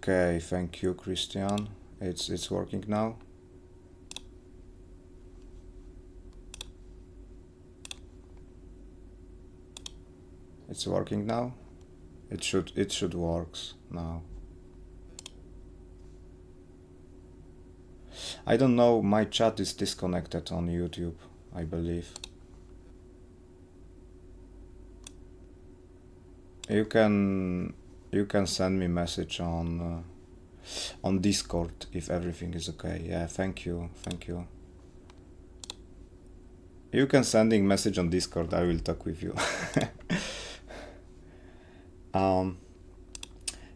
Okay, thank you, Christian. It's working now. It's working now. It should works now. I don't know, my chat is disconnected on YouTube, I believe. You can send me message on Discord if everything is okay. Yeah, thank you. You can sending message on Discord, I will talk with you.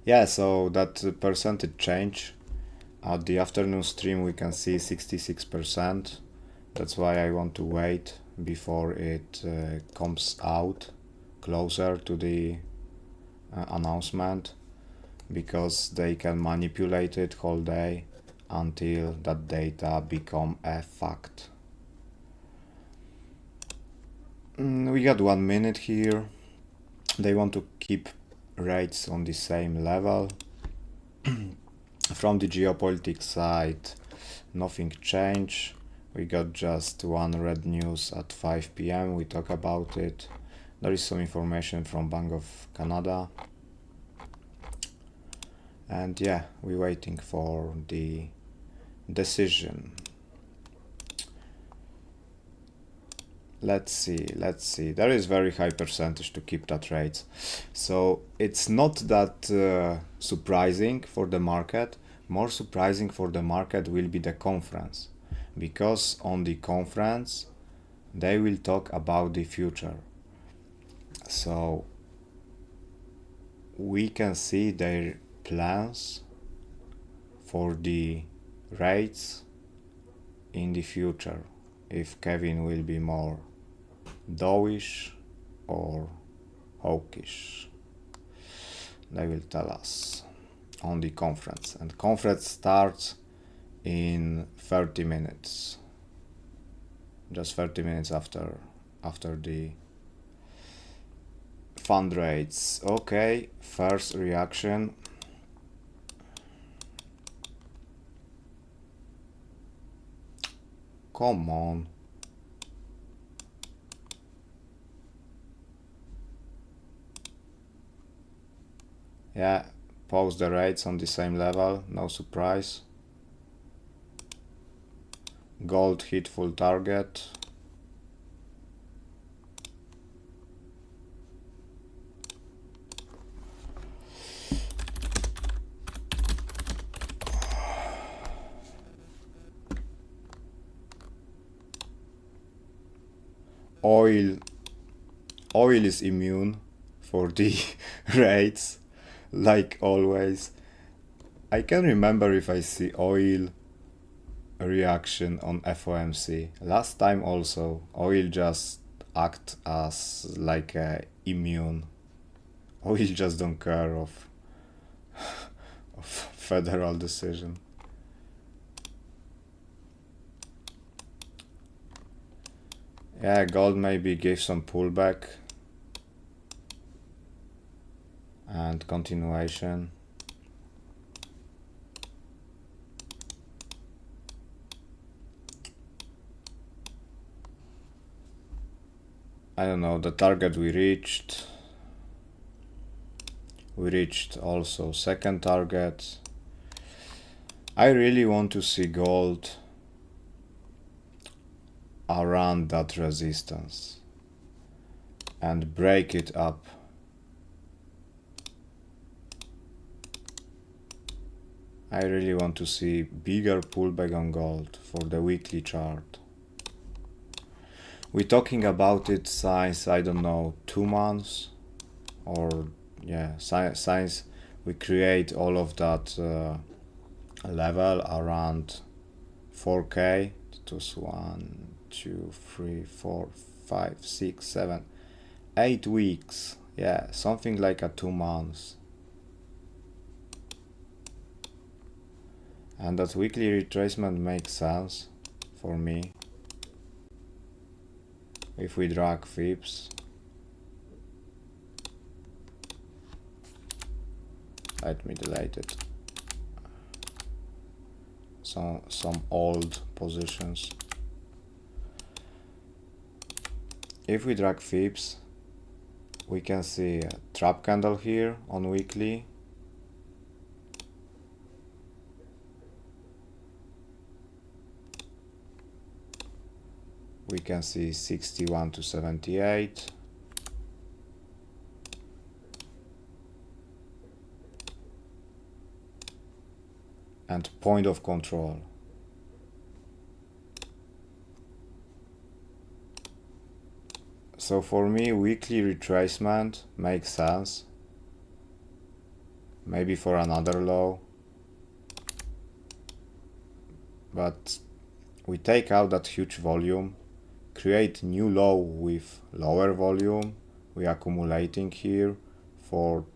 Yeah, so that percentage change at the afternoon stream we can see 66%. That's why I want to wait before it comes out closer to the announcement, because they can manipulate it whole day until that data become a fact. We got 1 minute here. They want to keep rates on the same level. From the geopolitics side, nothing changed. We got just one red news at 5 p.m. We talk about it. There is some information from Bank of Canada. And yeah, we're waiting for the decision. Let's see. There is very high percentage to keep that rate. So it's not that surprising for the market. More surprising for the market will be the conference, because on the conference they will talk about the future. So we can see their plans for the rates in the future, if Kevin will be more dovish or hawkish. They will tell us on the conference, and conference starts in 30 minutes, just 30 minutes after the fund rates. Okay, first reaction. Come on. Yeah, pause the rates on the same level, no surprise. Gold hit full target. Oil is immune for the rates, like always. I can remember if I see oil reaction on FOMC. Last time also, oil just act as like a immune. Oil just don't care of federal decision. Yeah, gold maybe gave some pullback and continuation. I don't know, the target we reached also second target. I really want to see gold around that resistance and break it up. I really want to see bigger pullback on gold for the weekly chart. We're talking about it since, I don't know, 2 months, or yeah, since we create all of that level around 4K. It was 1, 2, 3, 4, 5, 6, 7, 8 weeks. Yeah, something like 2 months. And that weekly retracement makes sense for me. If we drag Fips, let me delete it. some old positions. If we drag Fips, we can see a trap candle here on weekly. We can see 61 to 78. And point of control. So for me, weekly retracement makes sense. Maybe for another low. But we take out that huge volume, create new low with lower volume. We accumulating here for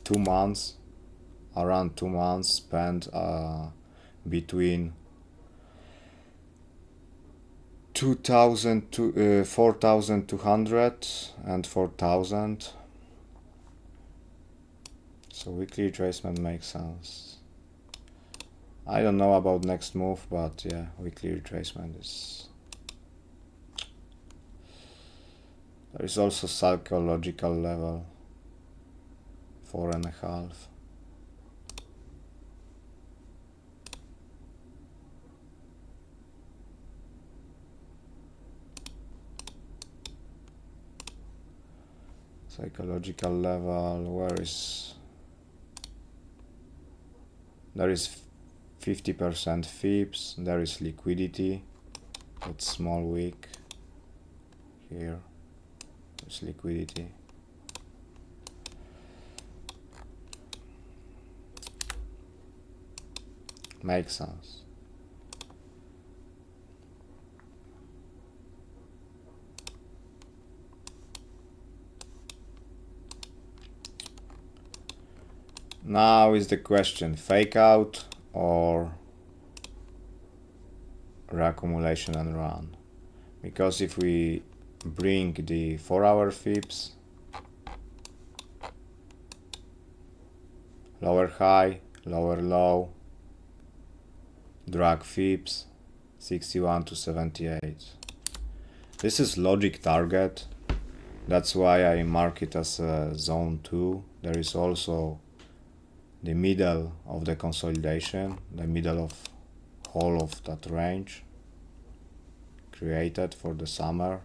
2 months, around 2 months, spent between 4,200 and 4,000. So weekly retracement makes sense. I don't know about next move, but yeah, weekly retracement is. There is also psychological level, 4.5. Psychological level, where is? There is 50% Fips, there is liquidity, that's small wick. Here, there's liquidity. Makes sense. Now is the question, fake out or reaccumulation and run? Because if we bring the 4-hour Fips, lower high, lower low, drag Fips, 61 to 78. This is logic target, that's why I mark it as zone 2. There is also the middle of the consolidation, the middle of whole of that range created for the summer.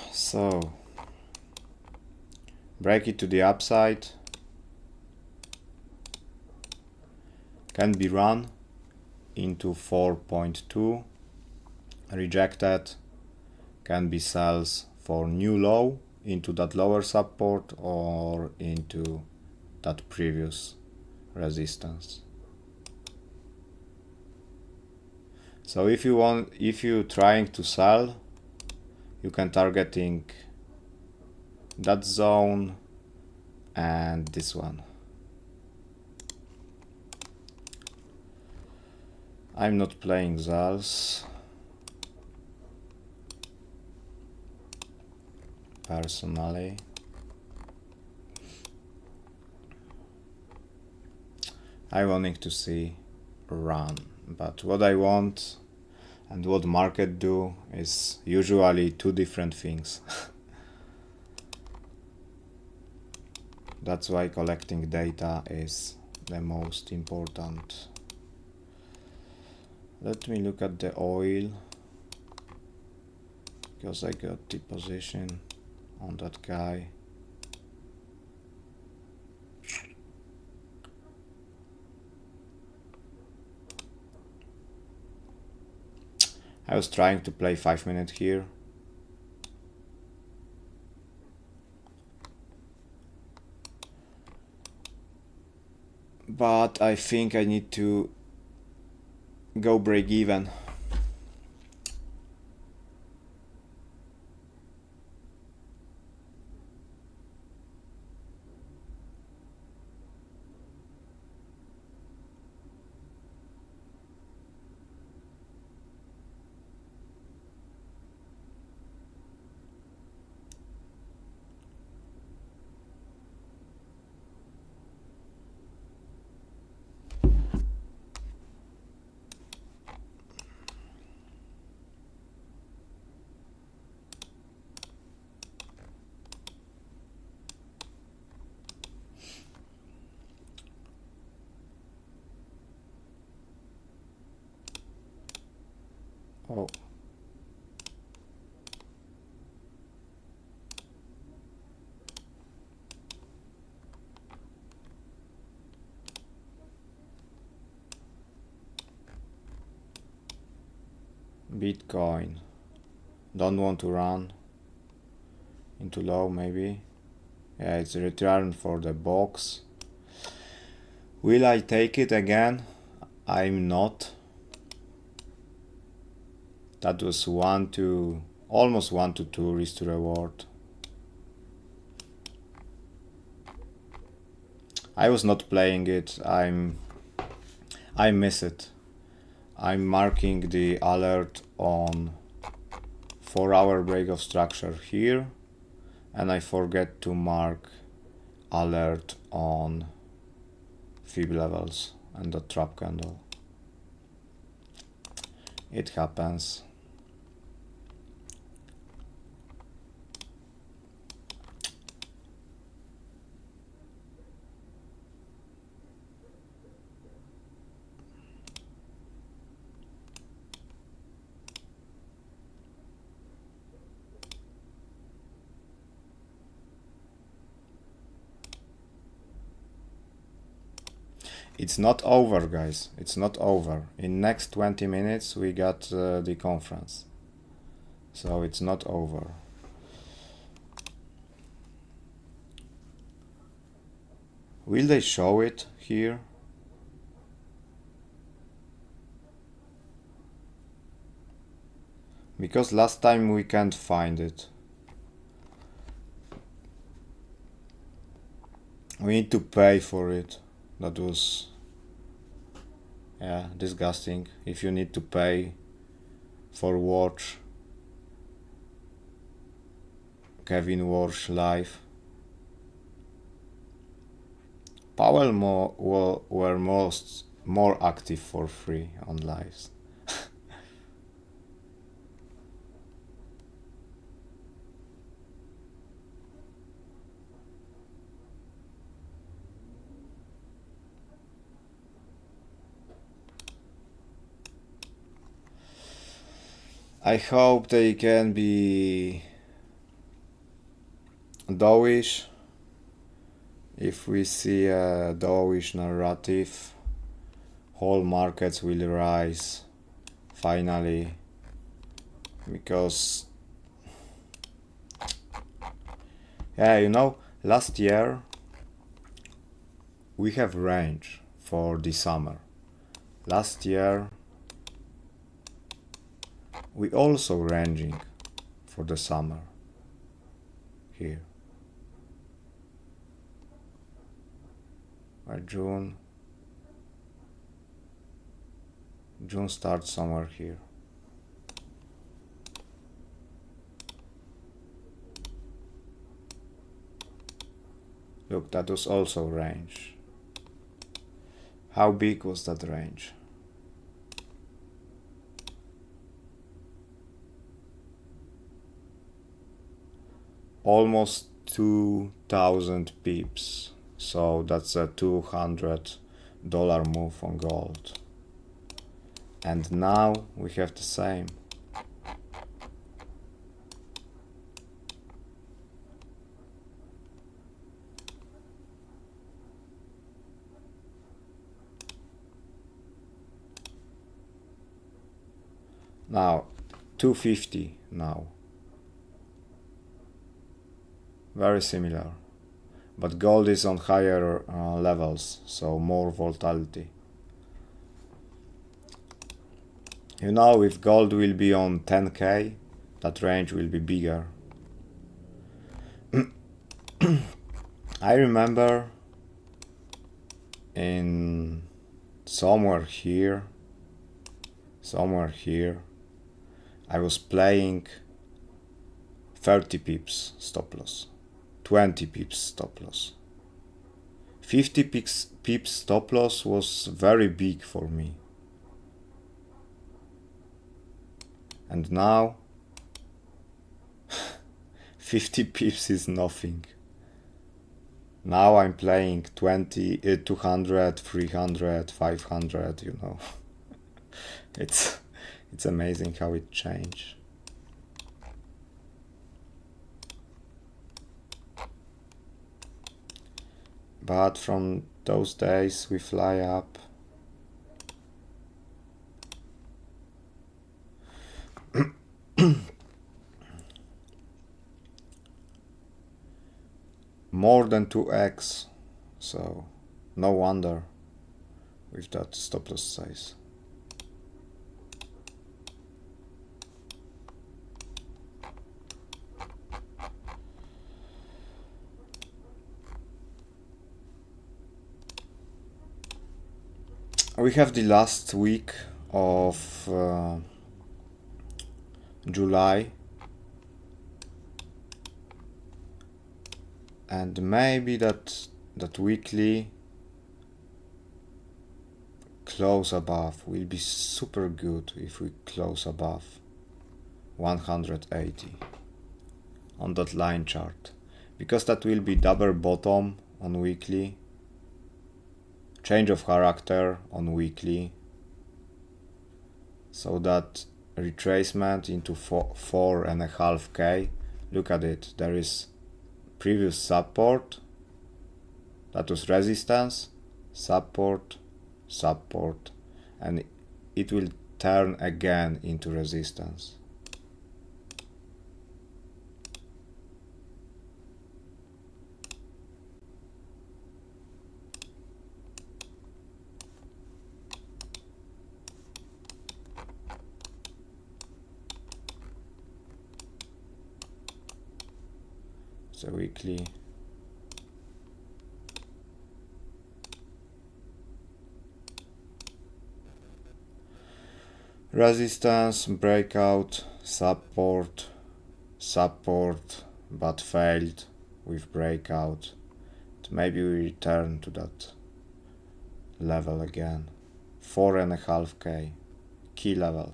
So break it to the upside, can be run into 4.2, rejected, can be sells for new low into that lower support or into that previous resistance. So if you trying to sell, you can targeting that zone and this one. I'm not playing Zals personally. I wanting to see run, but what I want and what market do is usually two different things. That's why collecting data is the most important. Let me look at the oil, because I got the position on that guy. I was trying to play 5 minutes here. But I think I need to go break even. Bitcoin. Don't want to run into low, maybe. Yeah, it's a return for the box. Will I take it again? I'm not. That was almost 1 to 2 risk to reward. I was not playing it. I miss it. I'm marking the alert on 4-hour break of structure here, and I forget to mark alert on fib levels and the trap candle. It happens. It's not over, guys. It's not over. In next 20 minutes we got the conference. So it's not over. Will they show it here? Because last time we can't find it. We need to pay for it. That was, yeah, disgusting. If you need to pay for watch Kevin Walsh live. Powell were more active for free on lives. I hope they can be dovish. If we see a dovish narrative, whole markets will rise finally, because yeah, you know, last year we have range for the summer. Last year we also ranging for the summer here. By June starts somewhere here. Look, that was also range. How big was that range? Almost 2,000 pips. So that's a $200 move on gold. And now we have the same. Now 250 now. Very similar. But gold is on higher levels, so more volatility. You know, if gold will be on 10k, that range will be bigger. I remember in somewhere here, I was playing 30 pips stop loss. 20 pips stop loss. 50 pips stop loss was very big for me. And now 50 pips is nothing. Now I'm playing 20, 200, 300, 500, you know. It's amazing how it changed. But from those days we fly up. than 2x, so no wonder with that stop loss size. We have the last week of July, and maybe that weekly close above will be super good if we close above 180 on that line chart, because that will be double bottom on weekly, change of character on weekly, so that retracement into 4.5K. Look at it, there is previous support, that was resistance, support, support, and it will turn again into resistance. So weekly, resistance, breakout, support, support, but failed with breakout. Maybe we return to that level again. 4.5K, key level.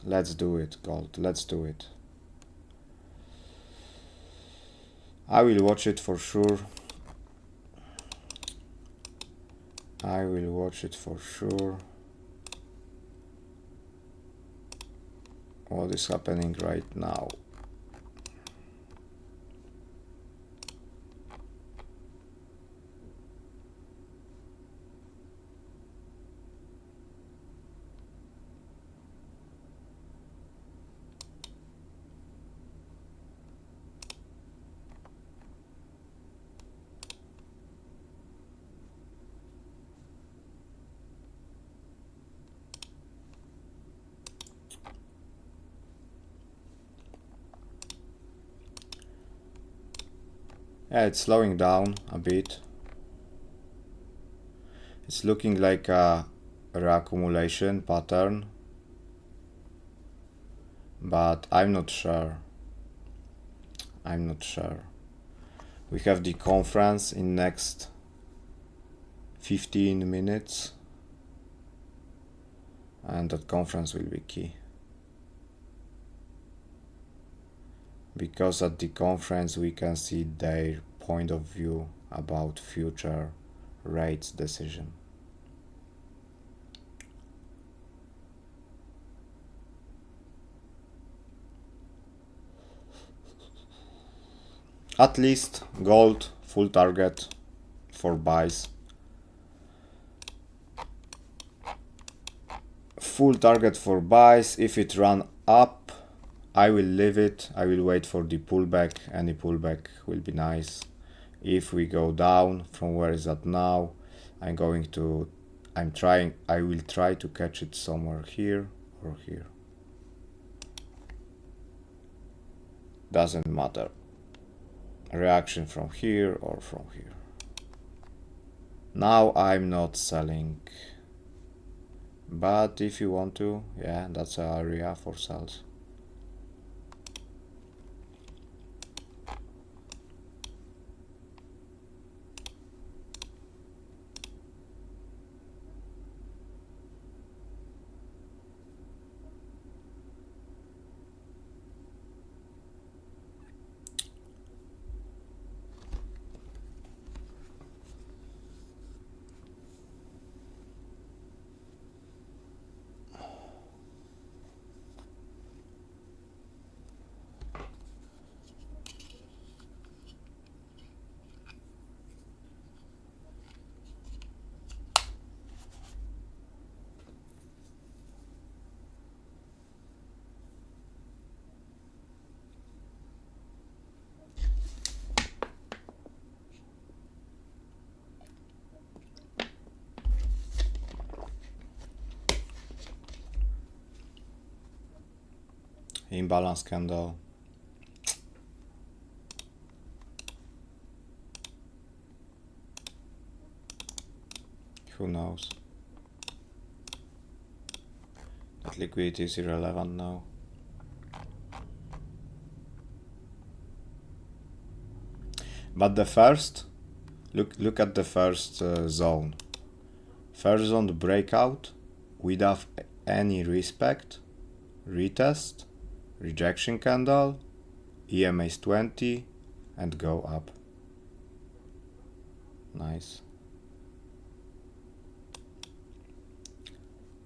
Let's do it, gold, let's do it. I will watch it for sure. I will watch it for sure. What is happening right now? Yeah, it's slowing down a bit. It's looking like a reaccumulation pattern, but I'm not sure. I'm not sure. We have the conference in next 15 minutes, and that conference will be key, because at the conference we can see their point of view about future rates decision. At least gold full target for buys. Full target for buys. If it run up, I will leave it. I will wait for the pullback. Any pullback will be nice. If we go down from where is that now, I will try to catch it somewhere here or here. Doesn't matter. Reaction from here or from here. Now I'm not selling, but if you want to, yeah, that's an area for sales. imbalance candle. Who knows? That liquidity is irrelevant now. But the first, look at the first zone. First zone breakout without any respect, retest, rejection candle, EMA is 20, and go up. Nice.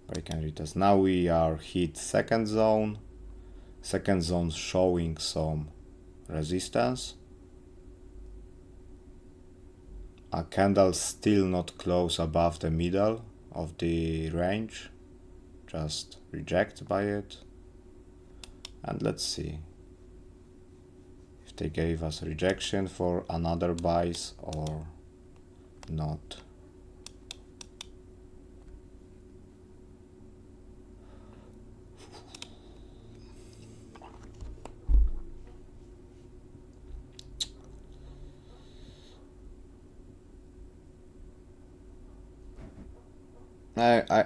Break and retest. Now we are hit second zone. Second zone showing some resistance. A candle still not close above the middle of the range. Just reject by it. And let's see if they gave us rejection for another buys or not.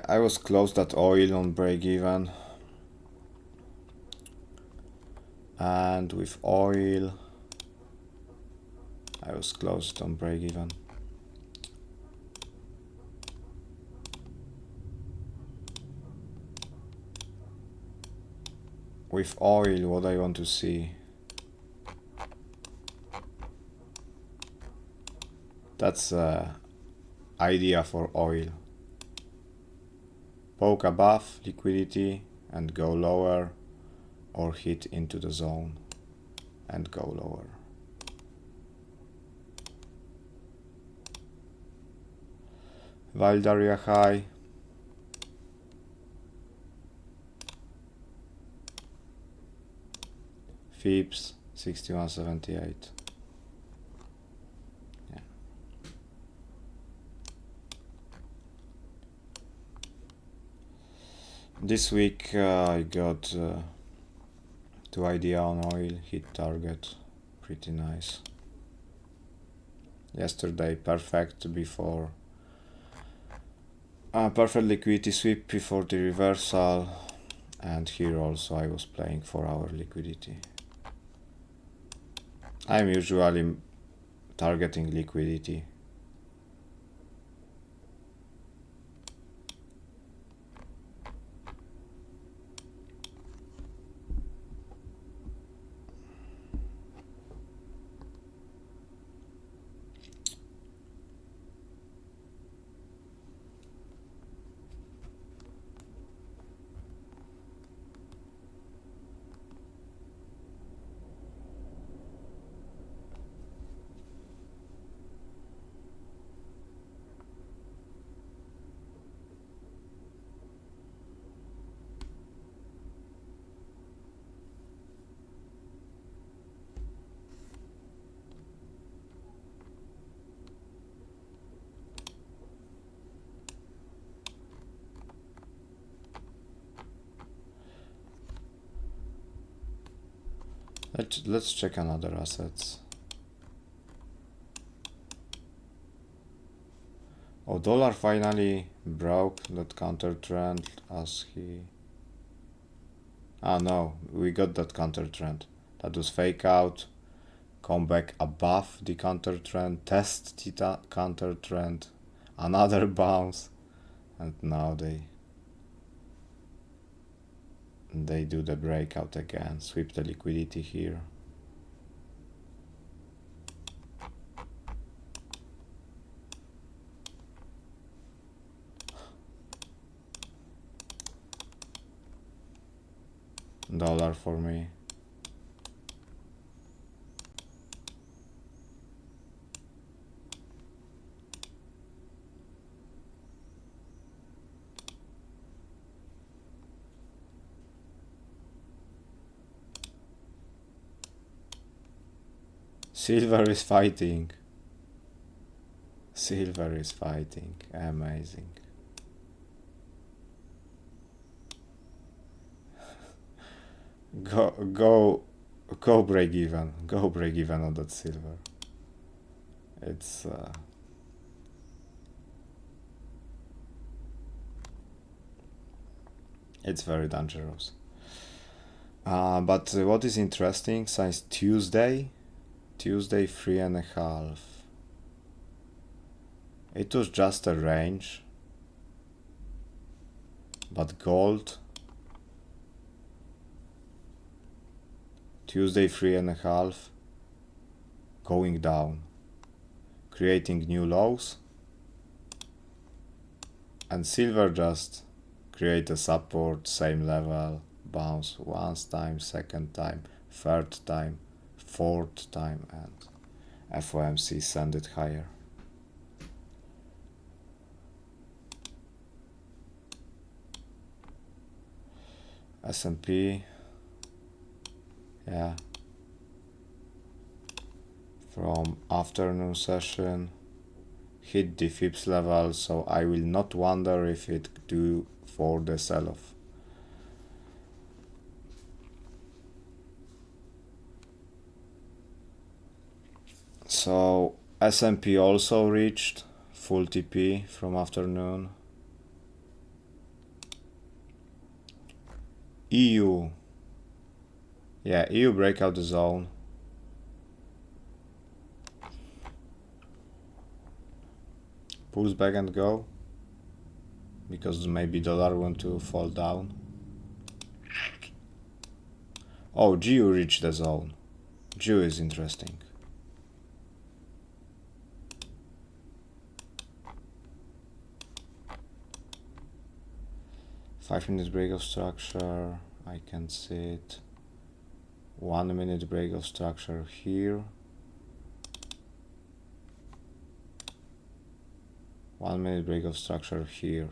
I was close at oil on break even, and with oil I was close on break even. With oil, what I want to see, that's idea for oil. Poke above liquidity and go lower, or hit into the zone and go lower. Valid area high. Fips 6178. This week I got 2 idea on oil, hit target, pretty nice. Yesterday perfect before, perfect liquidity sweep before the reversal, and here also I was playing 4-hour liquidity. I'm usually targeting liquidity. Let's check another assets. Oh, dollar finally broke that counter trend as he... Ah no, we got that counter trend. That was fake out, come back above the counter trend, test the counter trend, another bounce, and now they do the breakout again, sweep the liquidity here. Dollar for me. Silver is fighting. Silver is fighting. Amazing. Go break even. Go break even on that silver. It's very dangerous. But what is interesting, since Tuesday 3.5, it was just a range, but gold Tuesday 3.5 going down, creating new lows, and silver just create a support, same level, bounce once time, second time, third time, fourth time, and FOMC send it higher. S&P, yeah, from afternoon session hit the FIPS level, so I will not wonder if it do for the sell-off. So S&P also reached full TP from afternoon. EU, yeah, EU breakout the zone. Pulls back and go, because maybe dollar want to fall down. Oh, GU reached the zone. GU is interesting. Five-minute break of structure, I can see it. 1 minute break of structure here. 1 minute break of structure here.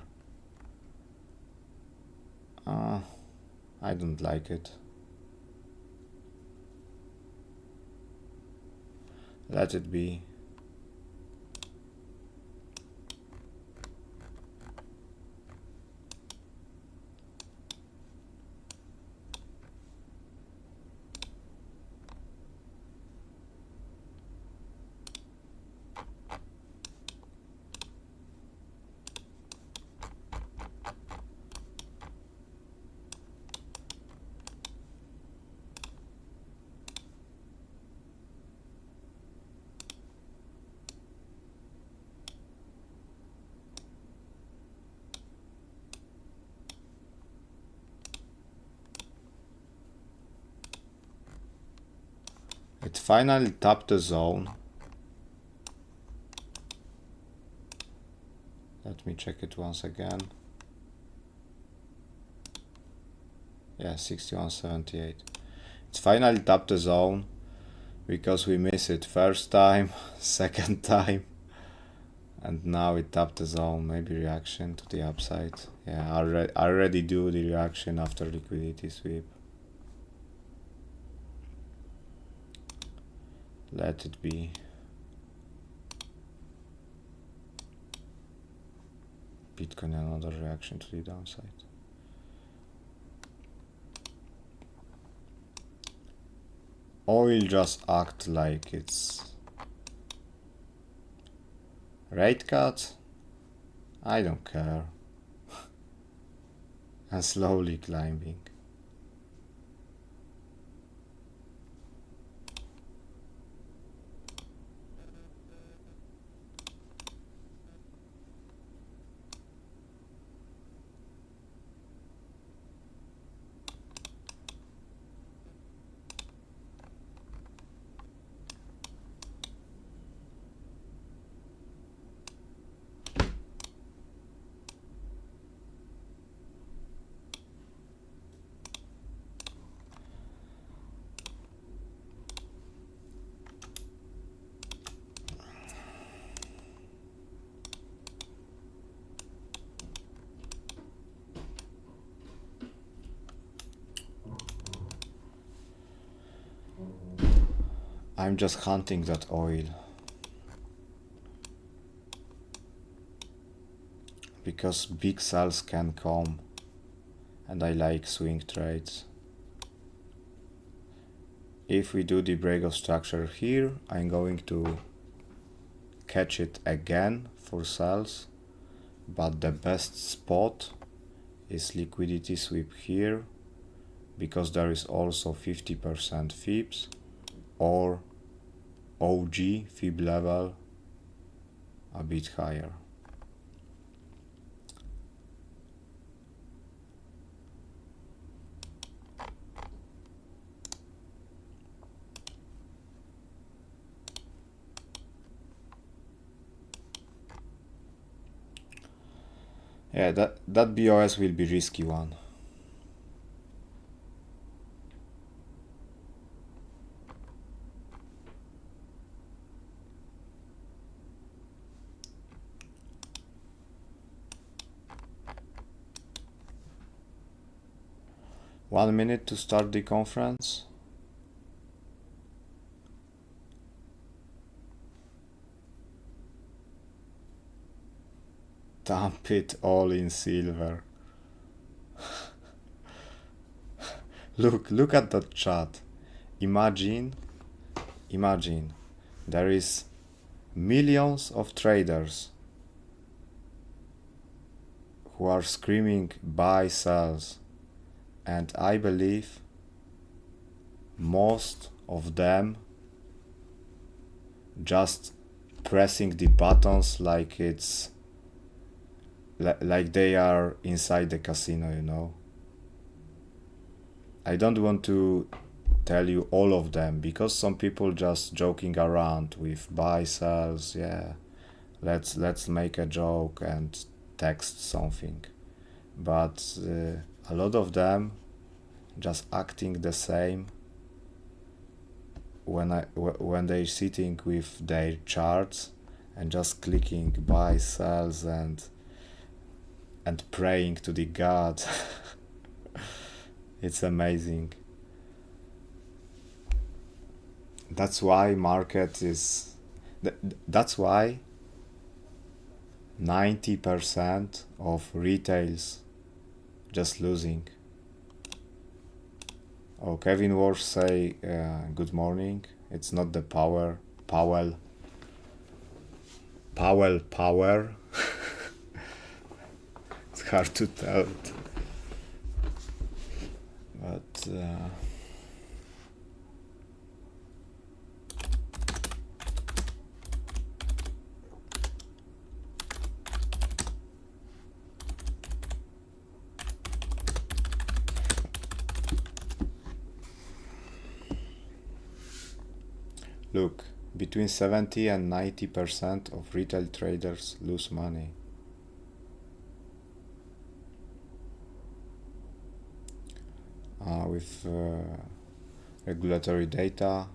I don't like it. Let it be. It finally tapped the zone. Let me check it once again. Yeah, 61.78. It's finally tapped the zone, because we missed it first time, second time, and now it tapped the zone. Maybe reaction to the upside. Yeah, I already do the reaction after liquidity sweep. Let it be. Bitcoin, another reaction to the downside. Oil just act like it's rate cut. I don't care. And slowly climbing. I'm just hunting that oil, because big sells can come, and I like swing trades. if we do the breakout structure here, I'm going to catch it again for sales, but the best spot is liquidity sweep here, because there is also 50% fibs, or OG fib level a bit higher. Yeah, that BOS will be risky one. One minute to start the conference. Dump it all in silver. Look at that chart. Imagine there is millions of traders who are screaming buy, sells, and I believe most of them just pressing the buttons like it's like they are inside the casino, you know. I don't want to tell you all of them, because some people just joking around with buy, sells, yeah, let's make a joke and text something, but a lot of them just acting the same when they're sitting with their charts and just clicking buy, sells, and praying to the God. It's amazing. That's why market is that's why 90% of retails just losing. Oh, Kevin Walsh say good morning. It's not the Powell. It's hard to tell. But look, between 70 and 90% of retail traders lose money. With regulatory data,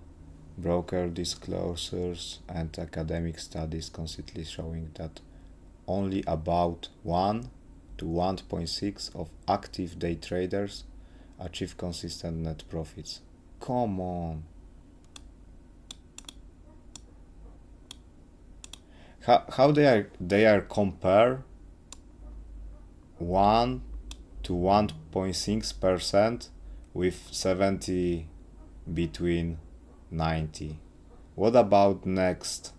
broker disclosures, and academic studies constantly showing that only about 1 to 1.6 of active day traders achieve consistent net profits. Come on. How they are compare 1 to 1.6% with 70 between 90. What about next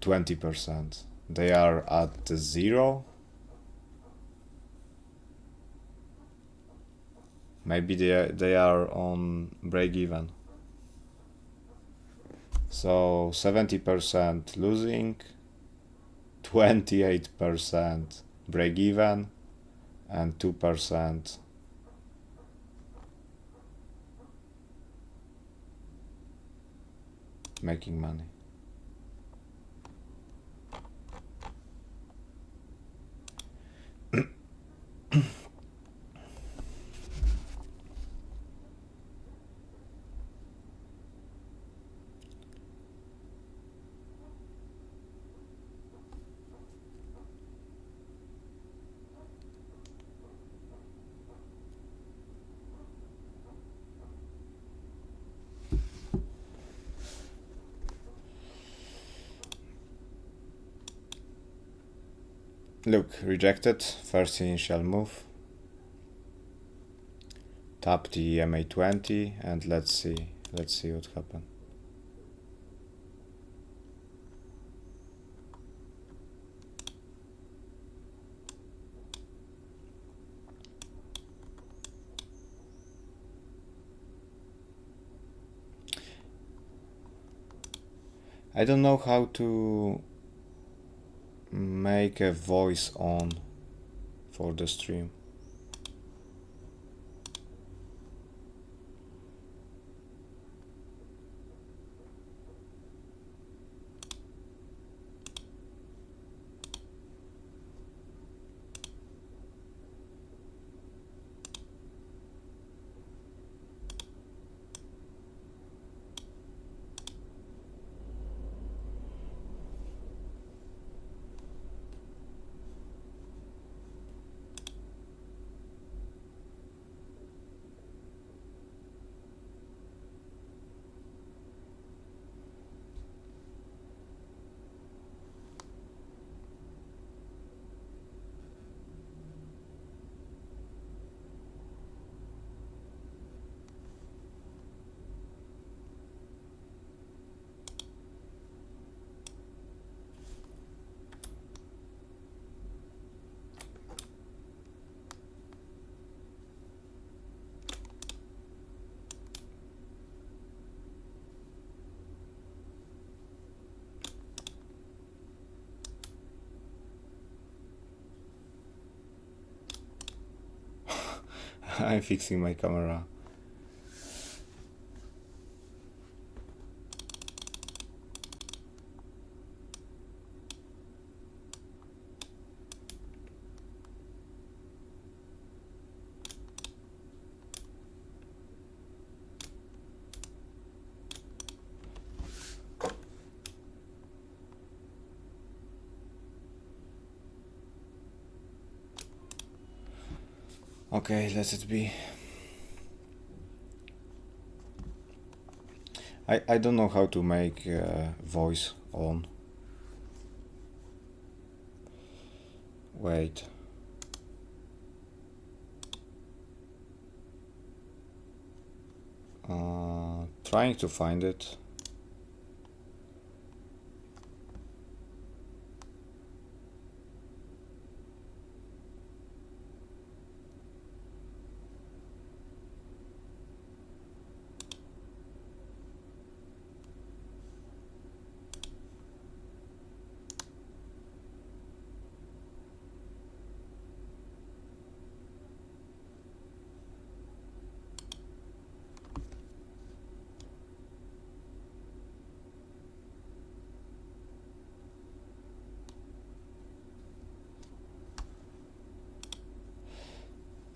20%? They are at 0. Maybe they are on break even. So 70% losing, 28% break even, and 2% making money. Look, rejected, first initial move. tap the EMA 20 and let's see what happens. I don't know how to make a voice on for the stream. I'm fixing my camera. Okay, let it be. I don't know how to make voice on. Wait. Trying to find it.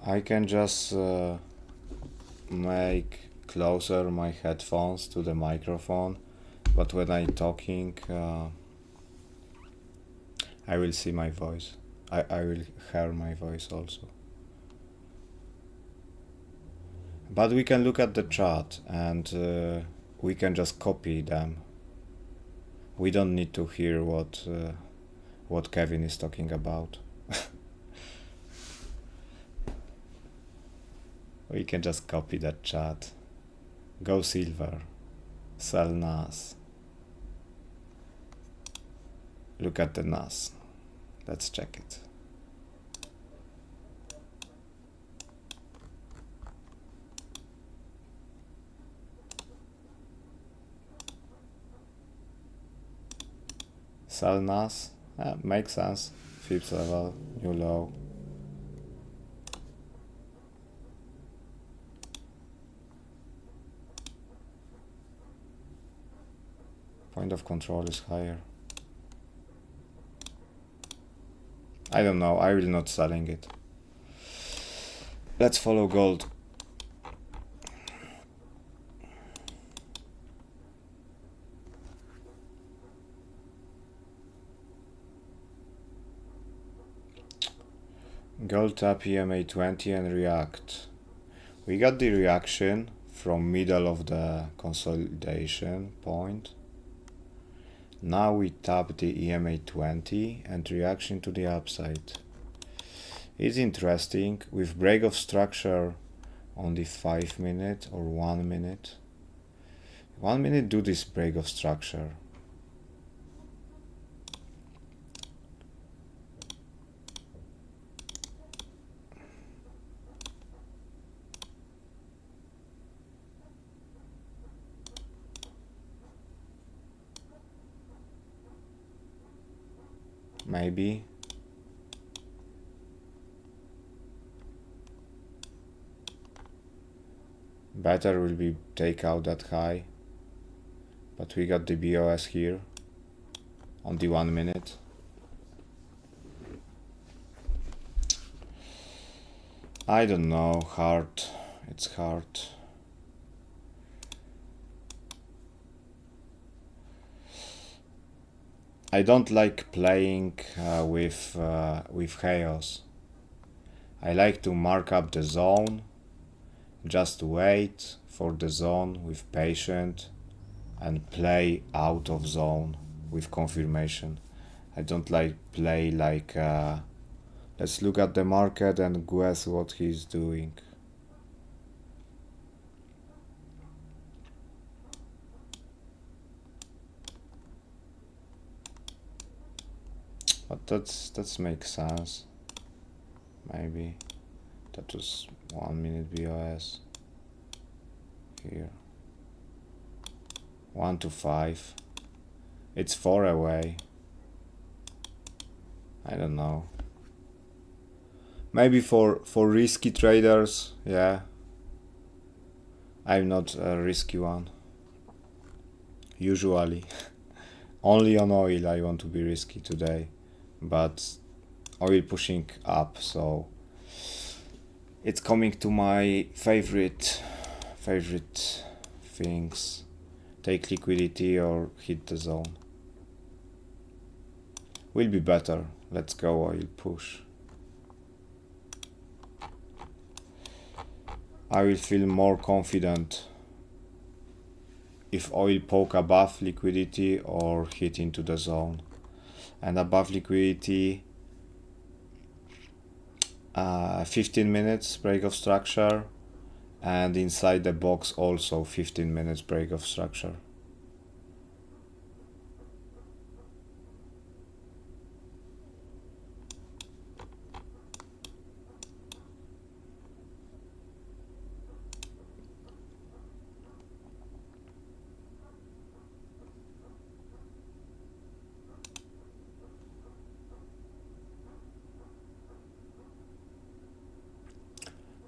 I can just make closer my headphones to the microphone, but when I'm talking, I will see my voice. I will hear my voice also. But we can look at the chat and we can just copy them. We don't need to hear what Kevin is talking about. We can just copy that chat. Go silver. Sell NAS. Look at the NAS. Let's check it. Sell NAS. Makes sense. Fifth level, new low. Point of control is higher. I don't know, I will not selling it. Let's follow gold. Gold tap EMA 20 and react. We got the reaction from middle of the consolidation point. Now we tap the EMA 20 and reaction to the upside. It's interesting, with break of structure only 5 minutes or 1 minute. 1 minute do this break of structure. Maybe. Better will be take out that high. But we got the BOS here on the 1 minute. I don't know, hard. It's hard. I don't like playing with chaos. I like to mark up the zone, just wait for the zone with patience and play out of zone with confirmation. I don't like play like let's look at the market and guess what he's doing. But that makes sense. Maybe that was 1 minute BOS here. 1 to 5. It's 4 away. I don't know. Maybe for risky traders, yeah. I'm not a risky one. Usually. Only on oil I want to be risky today. But oil pushing up, so it's coming to my favorite things. Take liquidity or hit the zone. Will be better. Let's go oil push. I will feel more confident if oil poke above liquidity or hit into the zone. And above liquidity, 15 minutes break of structure, and inside the box also 15 minutes break of structure.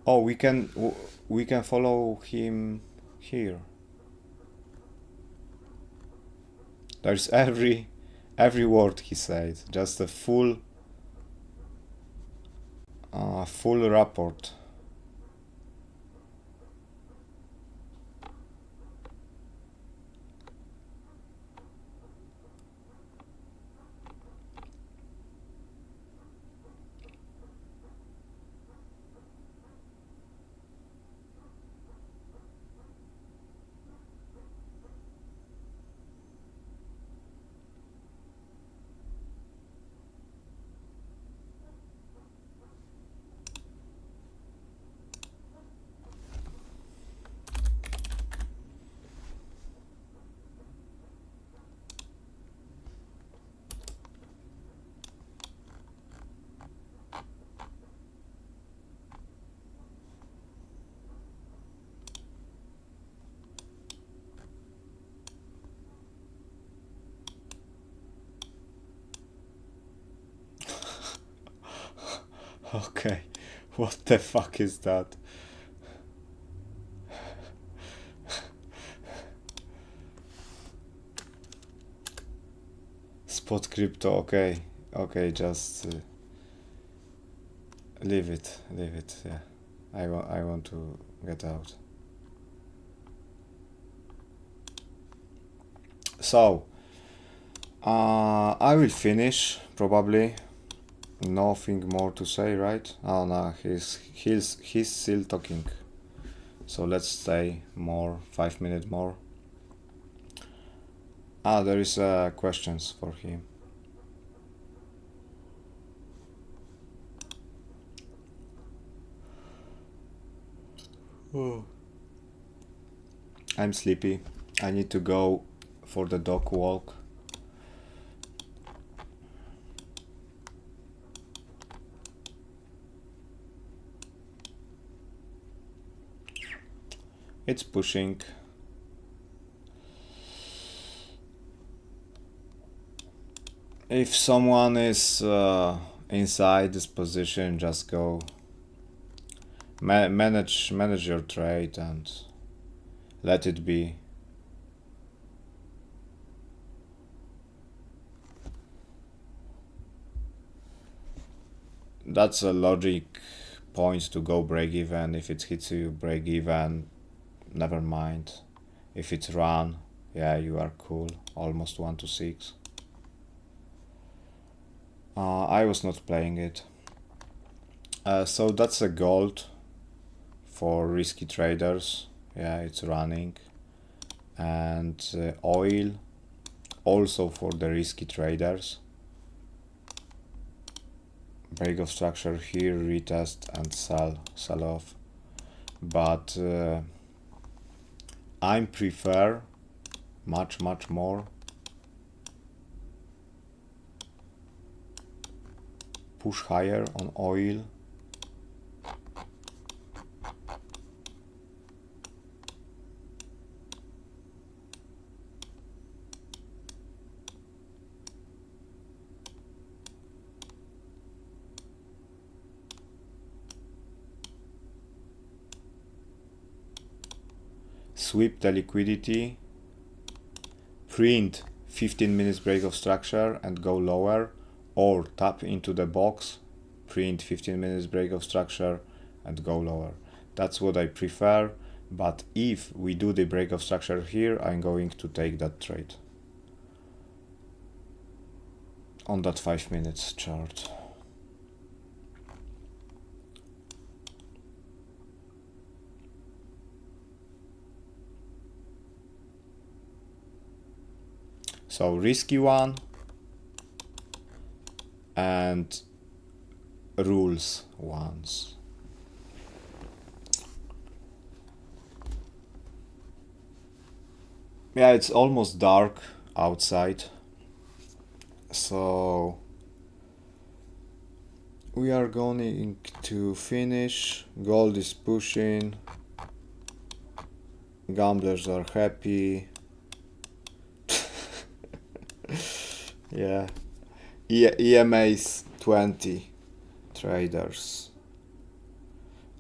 Oh, we can follow him here. There's every word he said, just a full rapport. Okay, what the fuck is that? Spot crypto, okay, just leave it, yeah. I want to get out. So, I will finish, probably. Nothing more to say, right? Oh no, he's still talking. So let's stay more, 5 minutes more. There is questions for him. I'm sleepy. I need to go for the dog walk. It's pushing. If someone is inside this position, just go manage your trade and let it be. That's a logic point to go break even. If it hits you break even, never mind. If it's run, yeah, you are cool. Almost 1 to 6. I was not playing it. So that's a gold for risky traders. Yeah, it's running. And oil also for the risky traders. Break of structure here, retest and sell off. But I prefer much more push higher on oil. Sweep the liquidity, print 15 minutes break of structure and go lower, or tap into the box, print 15 minutes break of structure and go lower. That's what I prefer, but if we do the break of structure here, I'm going to take that trade on that 5 minutes chart. So risky one and rules ones. Yeah, it's almost dark outside, so we are going to finish. Gold is pushing, gamblers are happy. Yeah, EMA's 20 traders.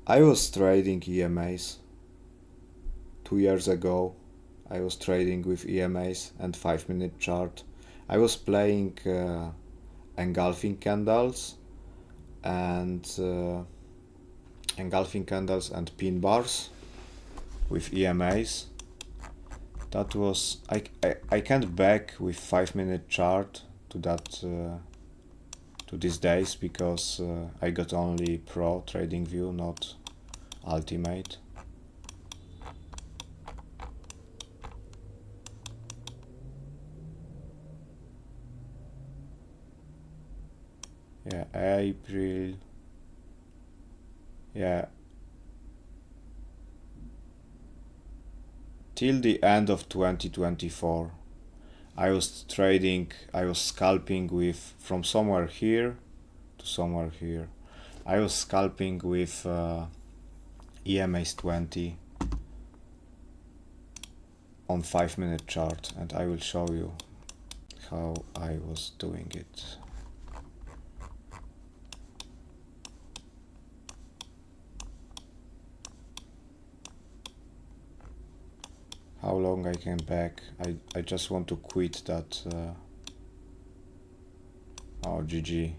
I was trading EMAs 2 years ago. I was trading with EMAs and 5 minute chart. I was playing engulfing candles and pin bars with EMAs. That was I can't back with 5 minute chart to that to these days because I got only pro trading view, not ultimate. Yeah, April. Yeah. Till the end of 2024, I was scalping with from somewhere here to somewhere here. I was scalping with EMA's 20 on 5 minute chart, and I will show you how I was doing it. How long I can back. I just want to quit that. Oh, GG.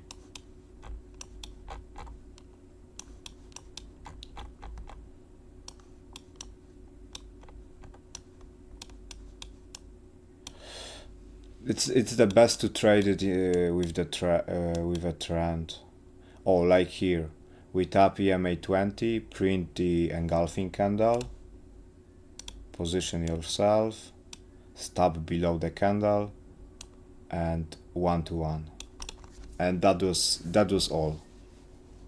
It's the best to trade it with a trend. Oh, like here, we tap EMA 20, print the engulfing candle, position yourself, stop below the candle, and 1 to 1, and that was all.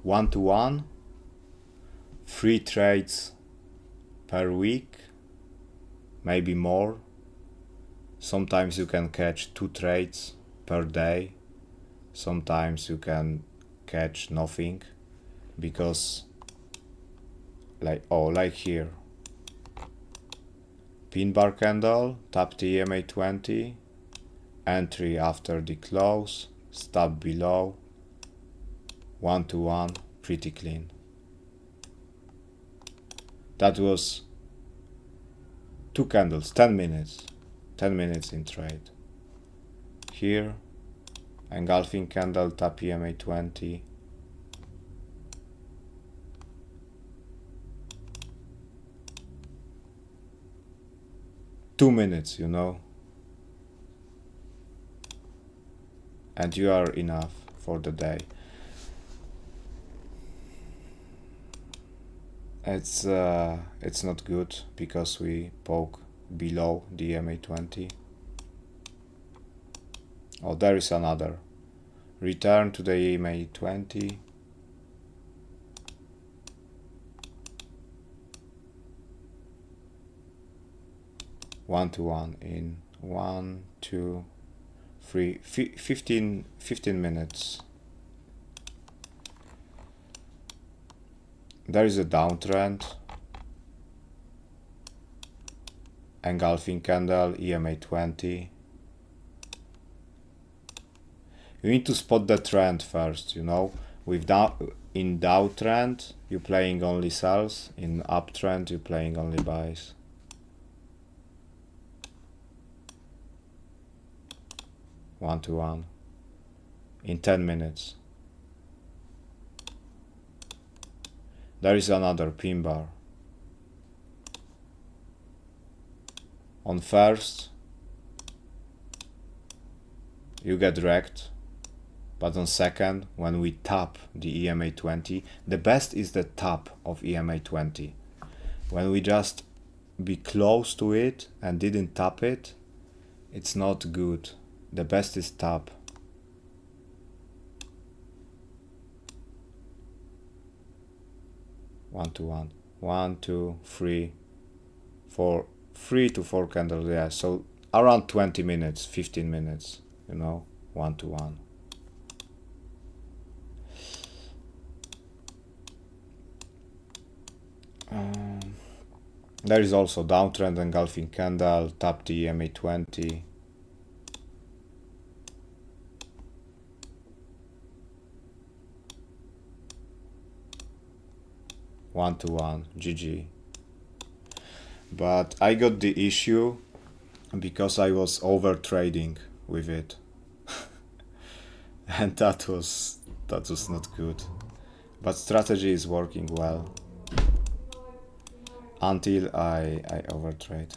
1 to 1, 3 trades per week, maybe more. Sometimes you can catch 2 trades per day. Sometimes you can catch nothing, because like here, pin bar candle, tap the EMA 20, entry after the close, stop below, 1 to 1, pretty clean. That was 2 candles, 10 minutes in trade. Here, engulfing candle, tap EMA 20. Two minutes, you know, and you are enough for the day. It's not good because we poke below the EMA 20. Oh, there is another. Return to the EMA 20. One to one in 1, 2, 3, 15 minutes. There is a downtrend. Engulfing candle, EMA 20. You need to spot the trend first, you know. In downtrend, you're playing only sells. In uptrend, you're playing only buys. One to one in 10 minutes. There is another pin bar. On first, you get wrecked, but on second, when we tap the EMA 20, the best is the tap of EMA 20. When we just be close to it and didn't tap it, it's not good. The best is tap. One to one. 1, 2, 3, 4. 3 to 4 candles, yeah. So around 20 minutes, 15 minutes, you know, 1 to 1. There is also downtrend engulfing candle, tap the EMA 20. One to one, GG. But I got the issue because I was over trading with it. And that was not good. But strategy is working well until I overtrade.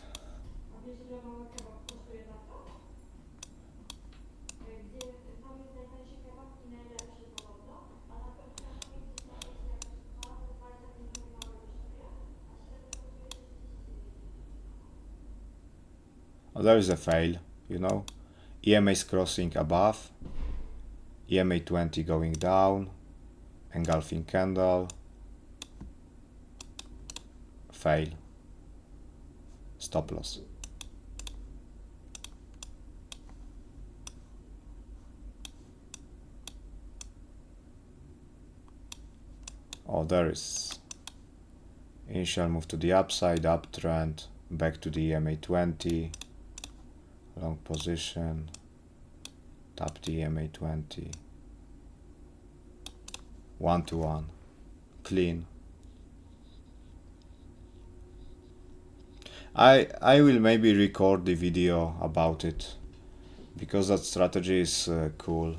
There is a fail, you know. EMA is crossing above, EMA 20 going down, engulfing candle, fail, stop loss. Oh, there is initial move to the upside, uptrend, back to the EMA 20. Long position, tap the EMA 20, 1 to 1, clean. I will maybe record the video about it, because that strategy is cool.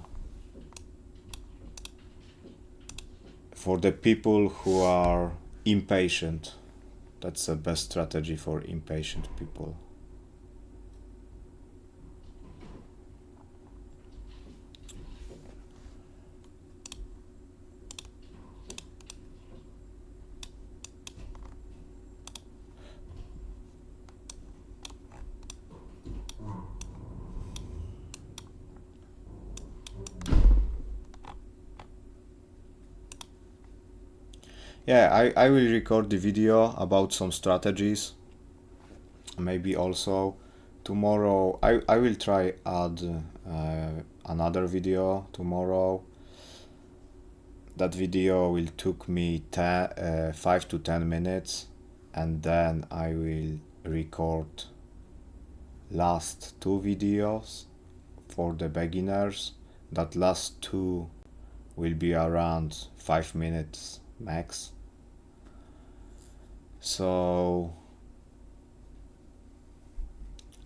For the people who are impatient, that's the best strategy for impatient people. yeah, I will record the video about some strategies. Maybe also tomorrow I will try add another video tomorrow. That video will took me 5 to 10 minutes, and then I will record last two videos for the beginners. That last two will be around 5 minutes max. So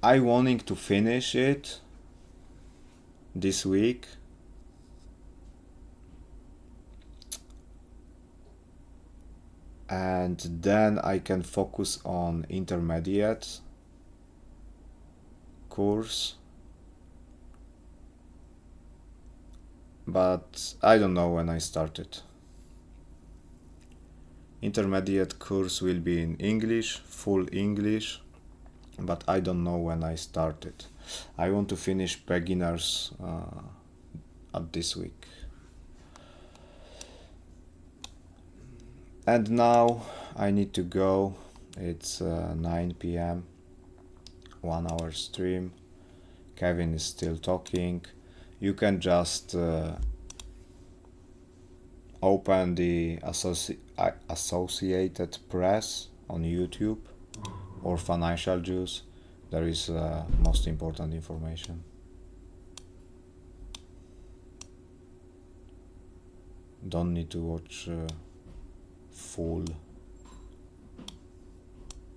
I wanting to finish it this week. And then I can focus on intermediate course. But I don't know when I started. Intermediate course will be in English, full English, but I don't know when I started. I want to finish beginners at this week. And now I need to go. It's 9 p.m. 1 hour stream. Kevin is still talking. You can just open the Associated Press on YouTube or Financial Juice. There is most important information. Don't need to watch full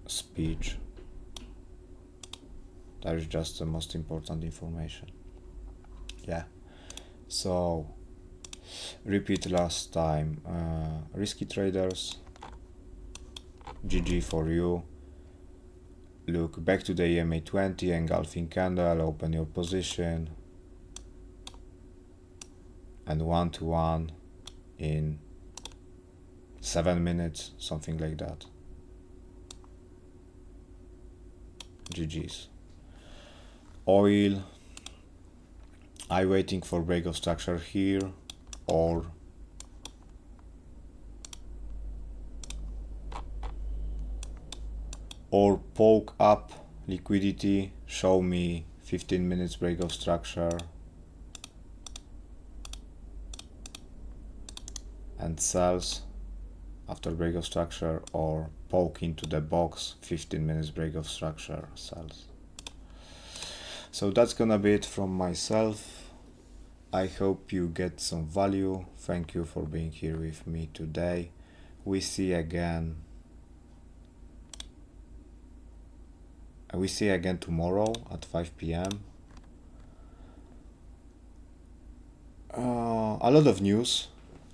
speech. That is just the most important information. Yeah. So repeat last time. Risky traders, GG for you. Look back to the EMA 20 engulfing candle, open your position, and 1-to-1 in 7 minutes, something like that. GG's. Oil, I waiting for break of structure here, or poke up liquidity, show me 15 minutes break of structure and sells after break of structure, or poke into the box, 15 minutes break of structure, sells. So that's gonna be it from myself. I hope you get some value. Thank you for being here with me today. We see again tomorrow at 5 p.m. A lot of news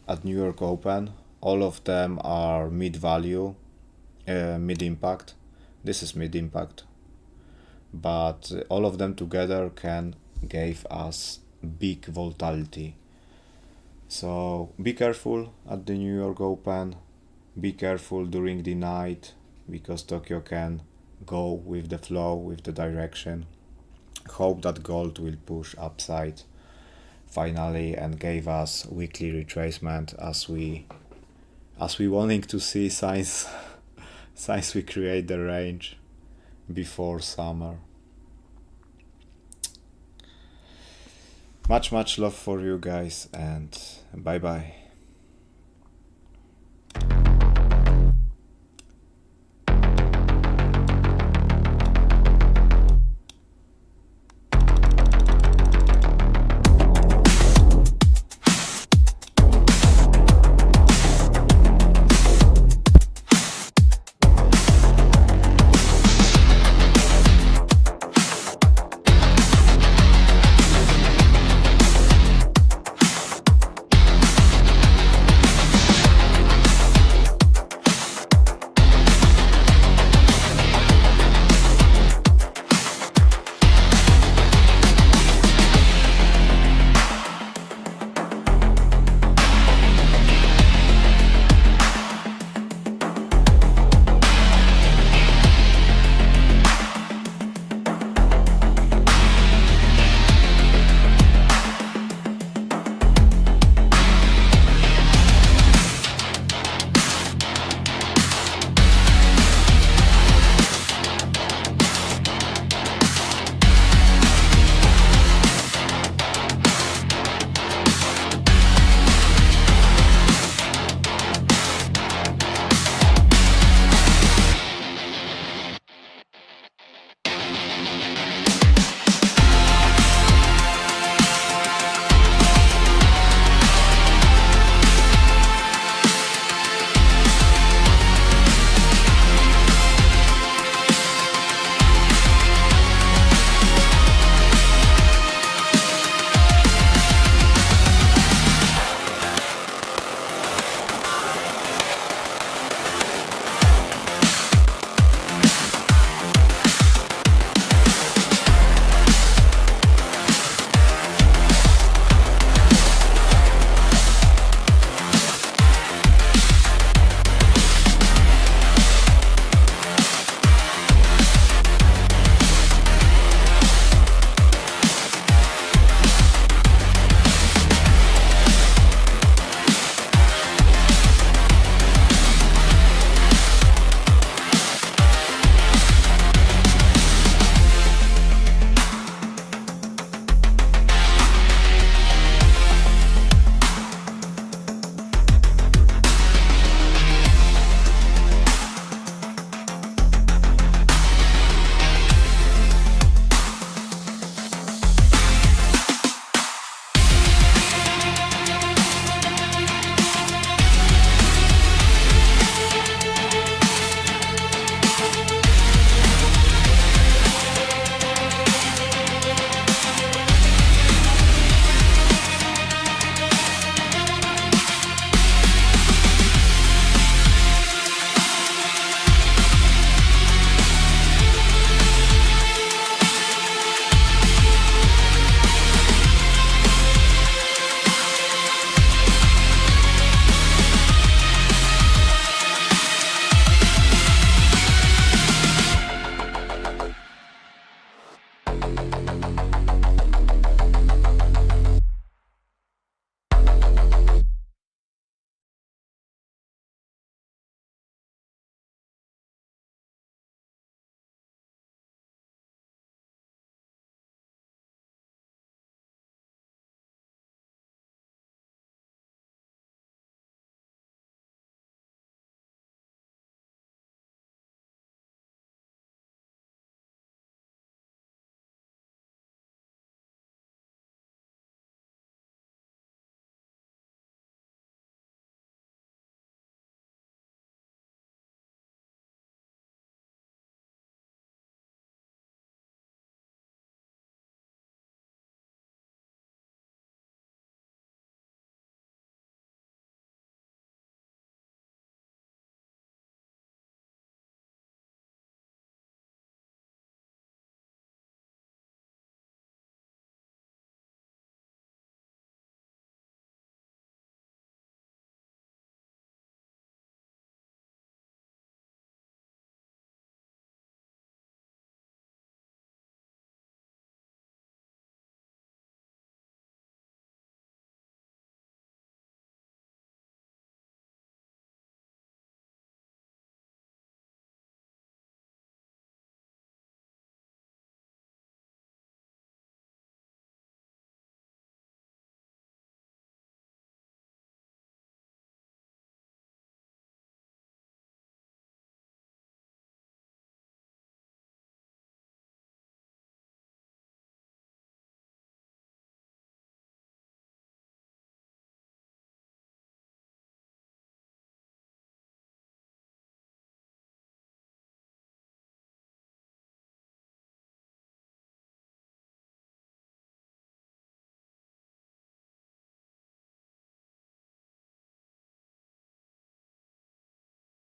at New York Open. All of them are mid-value, mid-impact. This is mid-impact. But all of them together gave us big volatility. So be careful at the New York Open. Be careful during the night, because Tokyo can go with the flow, with the direction. Hope that gold will push upside finally and gave us weekly retracement as we wanting to see signs we create the range before summer. Much love for you guys, and bye bye.